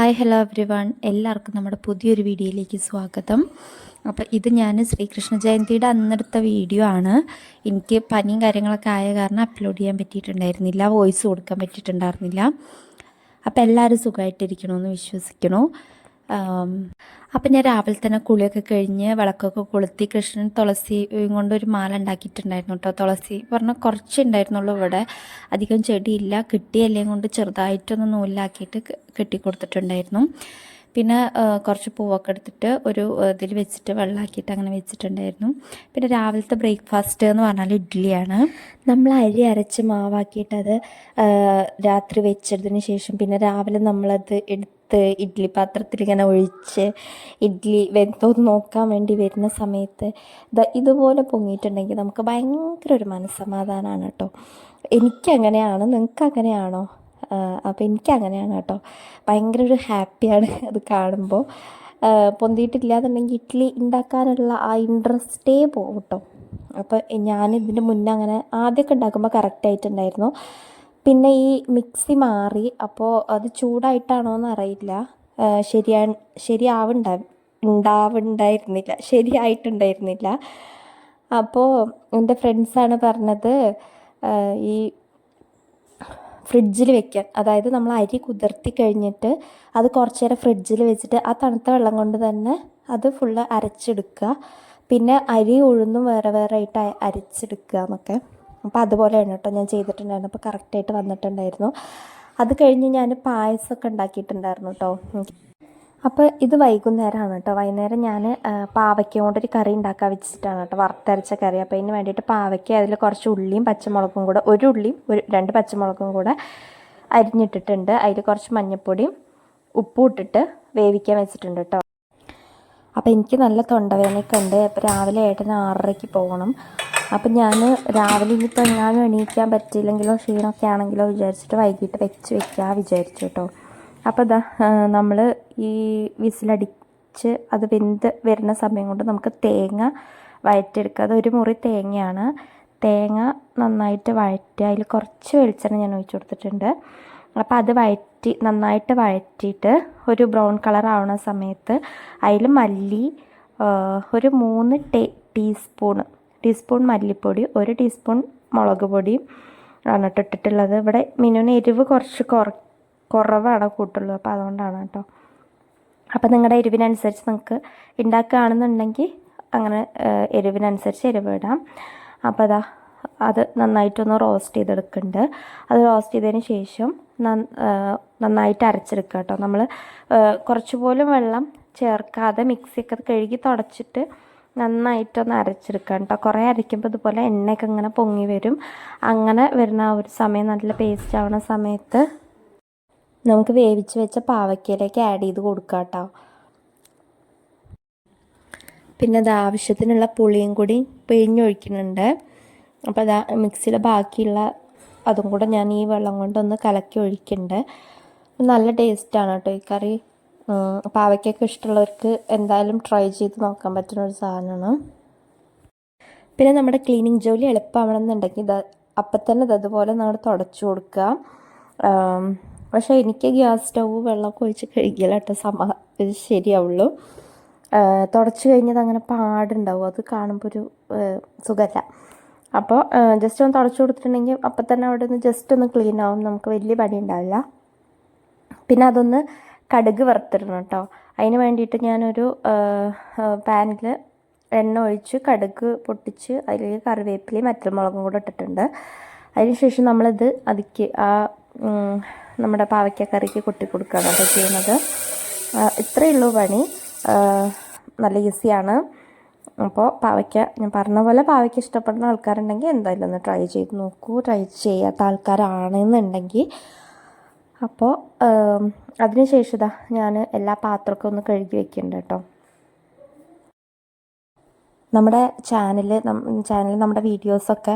Hi hello every one, എല്ലാവർക്കും നമ്മുടെ പുതിയൊരു വീഡിയോയിലേക്ക് സ്വാഗതം. അപ്പോൾ ഇത് ഞാൻ ശ്രീകൃഷ്ണ ജയന്തിയുടെ അന്നെടുത്ത വീഡിയോ ആണ്. എനിക്ക് പനിയും കാര്യങ്ങളൊക്കെ ആയ കാരണം അപ്ലോഡ് ചെയ്യാൻ പറ്റിയിട്ടുണ്ടായിരുന്നില്ല, വോയിസ് കൊടുക്കാൻ പറ്റിയിട്ടുണ്ടായിരുന്നില്ല. അപ്പോൾ എല്ലാവരും സുഖമായിട്ടിരിക്കണമെന്ന് വിശ്വസിക്കണു. അപ്പം ഞാൻ രാവിലെ തന്നെ കുളിയൊക്കെ കഴിഞ്ഞ് വിളക്കൊക്കെ കൊളുത്തി കൃഷ്ണൻ തുളസി കൊണ്ടൊരു മാല ഉണ്ടാക്കിയിട്ടുണ്ടായിരുന്നു കേട്ടോ. തുളസി പറഞ്ഞാൽ കുറച്ചുണ്ടായിരുന്നുള്ളൂ, ഇവിടെ അധികം ചെടിയില്ല, കിട്ടിയല്ലേ കൊണ്ട് ചെറുതായിട്ടൊന്ന് നൂലിലാക്കിയിട്ട് കെട്ടിക്കൊടുത്തിട്ടുണ്ടായിരുന്നു. പിന്നെ കുറച്ച് പൂവൊക്കെ എടുത്തിട്ട് ഒരു ഇതിൽ വെച്ചിട്ട് വെള്ളമാക്കിയിട്ട് അങ്ങനെ വെച്ചിട്ടുണ്ടായിരുന്നു. പിന്നെ രാവിലത്തെ ബ്രേക്ക്ഫാസ്റ്റ് എന്ന് പറഞ്ഞാൽ ഇഡ്ഡലിയാണ്. നമ്മൾ അരി അരച്ച് മാവാക്കിയിട്ട് അത് രാത്രി വെച്ചതിന് ശേഷം പിന്നെ രാവിലെ നമ്മളത് ഇഡ്ഡലി പാത്രത്തിൽ ഇങ്ങനെ ഒഴിച്ച് ഇഡ്ഡലി വെന്തോന്ന് നോക്കാൻ വേണ്ടി വരുന്ന സമയത്ത് ഇതുപോലെ പൊങ്ങിയിട്ടുണ്ടെങ്കിൽ നമുക്ക് ഭയങ്കര ഒരു മനസ്സമാധാനമാണ് കേട്ടോ. എനിക്കങ്ങനെയാണ്, നിങ്ങൾക്ക് അങ്ങനെയാണോ? അപ്പോൾ എനിക്കങ്ങനെയാണ് കേട്ടോ. ഭയങ്കര ഒരു ഹാപ്പിയാണ് അത് കാണുമ്പോൾ. പൊന്തിയിട്ടില്ലാന്നുണ്ടെങ്കിൽ ഇഡ്ഡലി ഉണ്ടാക്കാനുള്ള ആ ഇൻട്രസ്റ്റേ പോകും കേട്ടോ. അപ്പോൾ ഞാനിതിൻ്റെ മുന്നേ അങ്ങനെ ആദ്യമൊക്കെ ഉണ്ടാക്കുമ്പോൾ കറക്റ്റായിട്ടുണ്ടായിരുന്നു. പിന്നെ ഈ മിക്സി മാറി, അപ്പോൾ അത് ചൂടായിട്ടാണോ എന്ന് അറിയില്ല, ശരിയായിട്ടുണ്ടായിരുന്നില്ല. അപ്പോൾ എൻ്റെ ഫ്രണ്ട്സാണ് പറഞ്ഞത് ഈ ഫ്രിഡ്ജിൽ വെക്കാൻ, അതായത് നമ്മൾ അരി കുതിർത്തി കഴിഞ്ഞിട്ട് അത് കുറച്ച് നേരം ഫ്രിഡ്ജിൽ വെച്ചിട്ട് ആ തണുത്ത വെള്ളം കൊണ്ട് തന്നെ അത് ഫുള്ള് അരച്ചെടുക്കുക, പിന്നെ അരി ഉഴുന്നും വേറെ വേറെ ആയിട്ട് അരച്ചെടുക്കുക എന്നൊക്കെ. അപ്പോൾ അതുപോലെയാണ് കേട്ടോ ഞാൻ ചെയ്തിട്ടുണ്ടായിരുന്നു. അപ്പോൾ കറക്റ്റായിട്ട് വന്നിട്ടുണ്ടായിരുന്നു. അത് കഴിഞ്ഞ് ഞാൻ പായസമൊക്കെ ഉണ്ടാക്കിയിട്ടുണ്ടായിരുന്നു കേട്ടോ. അപ്പോൾ ഇത് വൈകുന്നേരമാണ് കേട്ടോ. വൈകുന്നേരം ഞാൻ പാവയ്ക്ക കൊണ്ടൊരു കറി ഉണ്ടാക്കാൻ വെച്ചിട്ടാണ് കേട്ടോ, വറുത്തരച്ച കറി. അപ്പോൾ അതിന് വേണ്ടിയിട്ട് പാവയ്ക്ക, അതിൽ കുറച്ച് ഉള്ളിയും പച്ചമുളകും കൂടെ, ഒരു ഉള്ളിയും രണ്ട് പച്ചമുളകും കൂടെ അരിഞ്ഞിട്ടിട്ടുണ്ട്. അതിൽ കുറച്ച് മഞ്ഞൾപ്പൊടിയും ഉപ്പും ഇട്ടിട്ട് വേവിക്കാൻ വെച്ചിട്ടുണ്ട് കേട്ടോ. അപ്പോൾ എനിക്ക് നല്ല തൊണ്ടവേദനയൊക്കെ ഉണ്ട്. അപ്പോൾ രാവിലെ 6:30 പോകണം. അപ്പം ഞാൻ രാവിലെ ഇനിയിപ്പോൾ എങ്ങാനും എണീക്കാൻ പറ്റിയില്ലെങ്കിലോ ക്ഷീണമൊക്കെ ആണെങ്കിലോ വിചാരിച്ചിട്ട് വൈകിട്ട് വെക്കാൻ വിചാരിച്ചു കേട്ടോ. അപ്പോൾ നമ്മൾ ഈ വിസിലടിച്ച് അത് വെന്ത് വരുന്ന സമയം കൊണ്ട് നമുക്ക് തേങ്ങ വഴറ്റിയെടുക്കുക. അതൊരു മുറി തേങ്ങയാണ്. തേങ്ങ നന്നായിട്ട് വഴറ്റി അതിൽ കുറച്ച് വെളിച്ചെണ്ണ ഞാൻ ഒഴിച്ചു കൊടുത്തിട്ടുണ്ട്. അപ്പോൾ അത് നന്നായിട്ട് വഴറ്റിയിട്ട് ഒരു ബ്രൗൺ കളർ ആവുന്ന സമയത്ത് അതിൽ മല്ലി ഒരു 3 ടീസ്പൂൺ മല്ലിപ്പൊടി, 1 ടീസ്പൂൺ മുളക് പൊടിയും ആണ് ഇട്ടിട്ടുള്ളത്. ഇവിടെ മിനുവിന് എരിവ് കുറച്ച് കുറവാണ് കൂട്ടുള്ളൂ, അപ്പോൾ അതുകൊണ്ടാണ് കേട്ടോ. അപ്പോൾ നിങ്ങളുടെ എരിവിനനുസരിച്ച് നിങ്ങൾക്ക് ഉണ്ടാക്കുകയാണെന്നുണ്ടെങ്കിൽ അങ്ങനെ എരിവിനനുസരിച്ച് എരിവ് ഇടാം. അപ്പോൾ അത് നന്നായിട്ടൊന്ന് റോസ്റ്റ് ചെയ്തെടുക്കുന്നുണ്ട്. അത് റോസ്റ്റ് ചെയ്തതിന് ശേഷം നന്നായിട്ട് അരച്ചെടുക്കുക കേട്ടോ. നമ്മൾ കുറച്ച് പോലും വെള്ളം ചേർക്കാതെ മിക്സിയൊക്കെ കഴുകി തുടച്ചിട്ട് നന്നായിട്ടൊന്ന് അരച്ചെടുക്കാം കേട്ടോ. കുറേ അരയ്ക്കുമ്പോൾ ഇതുപോലെ എണ്ണയൊക്കെ ഇങ്ങനെ പൊങ്ങി വരും. അങ്ങനെ വരുന്ന ആ ഒരു സമയം, നല്ല പേസ്റ്റ് ആവുന്ന സമയത്ത് നമുക്ക് വേവിച്ച് വെച്ച പാവയ്ക്കയിലേക്ക് ആഡ് ചെയ്ത് കൊടുക്കാം കേട്ടോ. പിന്നെ അത് ആവശ്യത്തിനുള്ള പുളിയും കൂടി പിഴിഞ്ഞൊഴിക്കുന്നുണ്ട്. അപ്പോൾ മിക്സിയിലെ ബാക്കിയുള്ള അതും കൂടെ ഞാൻ ഈ വെള്ളം കൊണ്ടൊന്ന് കലക്കി ഒഴിക്കുന്നുണ്ട്. നല്ല ടേസ്റ്റാണ് കേട്ടോ ഈ കറി. പാവയ്ക്കൊക്കെ ഇഷ്ടമുള്ളവർക്ക് എന്തായാലും ട്രൈ ചെയ്ത് നോക്കാൻ പറ്റുന്ന ഒരു സാധനമാണ്. പിന്നെ നമ്മുടെ ക്ലീനിങ് ജോലി എളുപ്പമാണെന്നുണ്ടെങ്കിൽ അപ്പം തന്നെ അതുപോലെ നമ്മൾ തുടച്ചു കൊടുക്കുക. പക്ഷേ എനിക്ക് ഗ്യാസ് സ്റ്റൗവ് വെള്ളമൊക്കെ ഒഴിച്ച് കഴുകിയാൽ കേട്ടോ ശരിയാവുള്ളൂ. തുടച്ചു കഴിഞ്ഞത് അങ്ങനെ പാടുണ്ടാവും, അത് കാണുമ്പോൾ ഒരു സുഖമല്ല. അപ്പോൾ ജസ്റ്റ് ഒന്ന് തുടച്ചു കൊടുത്തിട്ടുണ്ടെങ്കിൽ അപ്പം തന്നെ അവിടെ നിന്ന് ജസ്റ്റ് ഒന്ന് ക്ലീൻ ആവും, നമുക്ക് വലിയ പണി ഉണ്ടാവില്ല. പിന്നെ അതൊന്ന് കടുക് വറുത്തിടണം കേട്ടോ. അതിന് വേണ്ടിയിട്ട് ഞാനൊരു പാനിൽ എണ്ണ ഒഴിച്ച് കടുക് പൊട്ടിച്ച് അതിൽ കറിവേപ്പിലയും മറ്റൽമുളകും കൂടെ ഇട്ടിട്ടുണ്ട്. അതിന് ശേഷം നമ്മളിത് അതിക്ക് നമ്മുടെ പാവയ്ക്ക കറിക്ക് കൊട്ടി കൊടുക്കുകയാണ് കേട്ടോ ചെയ്യുന്നത്. ഇത്രയേ ഉള്ളൂ പണി, നല്ല ഈസിയാണ്. അപ്പോൾ പാവയ്ക്ക, ഞാൻ പറഞ്ഞ പോലെ പാവയ്ക്ക ഇഷ്ടപ്പെടുന്ന ആൾക്കാരുണ്ടെങ്കിൽ എന്തായാലും ഒന്ന് ട്രൈ ചെയ്ത് നോക്കൂ. ട്രൈ ചെയ്യാത്ത ആൾക്കാരാണെന്നുണ്ടെങ്കിൽ. അപ്പോൾ അതിന് ശേഷം ഞാൻ എല്ലാ പാത്രമൊക്കെ ഒന്ന് കഴുകി വെക്കുന്നുണ്ട് കേട്ടോ. നമ്മുടെ ചാനൽ നമ്മുടെ വീഡിയോസൊക്കെ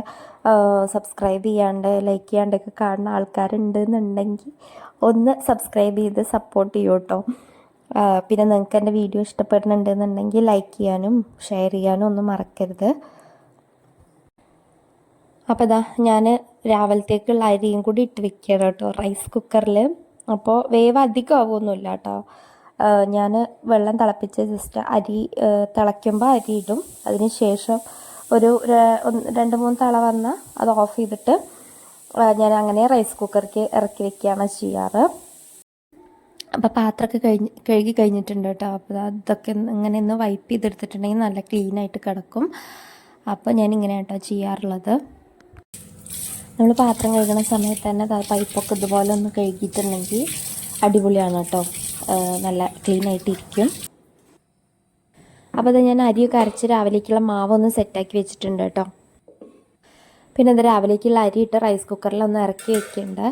സബ്സ്ക്രൈബ് ചെയ്യാണ്ട് ലൈക്ക് ചെയ്യാണ്ടൊക്കെ കാണുന്ന ആൾക്കാരുണ്ടെന്നുണ്ടെങ്കിൽ ഒന്ന് സബ്സ്ക്രൈബ് ചെയ്ത് സപ്പോർട്ട് ചെയ്യൂ കേട്ടോ. പിന്നെ നിങ്ങൾക്ക് എൻ്റെ വീഡിയോ ഇഷ്ടപ്പെടുന്നുണ്ടെന്നുണ്ടെങ്കിൽ ലൈക്ക് ചെയ്യാനും ഷെയർ ചെയ്യാനും ഒന്നും മറക്കരുത്. അപ്പോൾ ഞാൻ രാവിലത്തേക്കുള്ള അരിയും കൂടി ഇട്ട് വെക്കുകയാണ് കേട്ടോ റൈസ് കുക്കറിൽ. അപ്പോൾ വേവ് അധികം ആവുമൊന്നുമില്ല കേട്ടോ. ഞാൻ വെള്ളം തിളപ്പിച്ച് ജസ്റ്റ് അരി തിളയ്ക്കുമ്പോൾ അരി ഇടും. അതിന് ശേഷം ഒരു 2-3 തിള വന്നാൽ അത് ഓഫ് ചെയ്തിട്ട് ഞാൻ അങ്ങനെ റൈസ് കുക്കർക്ക് ഇറക്കി വെക്കുകയാണ് ചെയ്യാറ്. അപ്പോൾ പാത്രമൊക്കെ കഴുകി കഴിഞ്ഞിട്ടുണ്ട് കേട്ടോ. അപ്പോൾ അതൊക്കെ ഇങ്ങനെ ഒന്ന് വൈപ്പ് ചെയ്തെടുത്തിട്ടുണ്ടെങ്കിൽ നല്ല ക്ലീനായിട്ട് കിടക്കും. അപ്പോൾ ഞാനിങ്ങനെ കേട്ടോ ചെയ്യാറുള്ളത്. നമ്മൾ പാത്രം കഴുകുന്ന സമയത്ത് തന്നെ പൈപ്പൊക്കെ ഇതുപോലെ ഒന്ന് കഴുകിയിട്ടുണ്ടെങ്കിൽ അടിപൊളിയാണ് കേട്ടോ, നല്ല ക്ലീനായിട്ടിരിക്കും. അപ്പോൾ അത് ഞാൻ അരിയൊക്കെ അരച്ച് രാവിലേക്കുള്ള മാവൊന്ന് സെറ്റാക്കി വെച്ചിട്ടുണ്ട് കേട്ടോ. പിന്നെ അത് രാവിലേക്കുള്ള അരി ഇട്ട് റൈസ് കുക്കറിലൊന്ന് ഇറക്കി വെക്കുന്നുണ്ട്.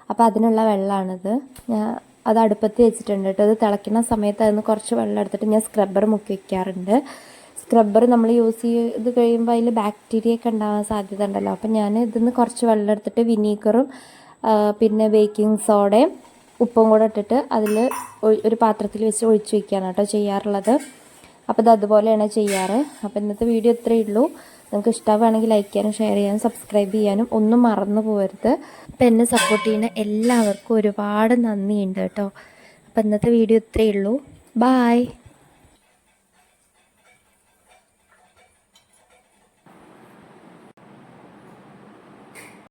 അപ്പോൾ അതിനുള്ള വെള്ളമാണിത്. അത് അടുപ്പത്ത് വെച്ചിട്ടുണ്ട് കേട്ടോ. അത് തിളയ്ക്കുന്ന സമയത്ത് അതിന് കുറച്ച് വെള്ളം എടുത്തിട്ട് ഞാൻ സ്ക്രബ്ബർ മുക്കി വയ്ക്കാറുണ്ട്. സ്ക്രബ്ബർ നമ്മൾ യൂസ് ചെയ്ത് കഴിയുമ്പോൾ അതിൽ ബാക്ടീരിയ ഒക്കെ ഉണ്ടാകാൻ സാധ്യത ഉണ്ടല്ലോ. അപ്പം ഞാൻ ഇതിന്ന് കുറച്ച് വെള്ളം എടുത്തിട്ട് വിനീഗറും പിന്നെ ബേക്കിംഗ് സോഡയും ഉപ്പും കൂടെ ഇട്ടിട്ട് അതിൽ ഒരു പാത്രത്തിൽ വെച്ച് ഒഴിച്ച് വയ്ക്കുകയാണ് കേട്ടോ ചെയ്യാറുള്ളത്. അപ്പോൾ ഇത് അതുപോലെയാണ് ചെയ്യാറ്. അപ്പോൾ ഇന്നത്തെ വീഡിയോ ഇത്രയേ ഉള്ളൂ. നിങ്ങൾക്ക് ഇഷ്ടമാവുകയാണെങ്കിൽ ലൈക്ക് ചെയ്യാനും ഷെയർ ചെയ്യാനും സബ്സ്ക്രൈബ് ചെയ്യാനും ഒന്നും മറന്നു പോകരുത്. അപ്പോൾ എന്നെ സപ്പോർട്ട് ചെയ്യുന്ന എല്ലാവർക്കും ഒരുപാട് നന്ദിയുണ്ട് കേട്ടോ. അപ്പോൾ ഇന്നത്തെ വീഡിയോ ഇത്രയേ ഉള്ളൂ. ബായ്.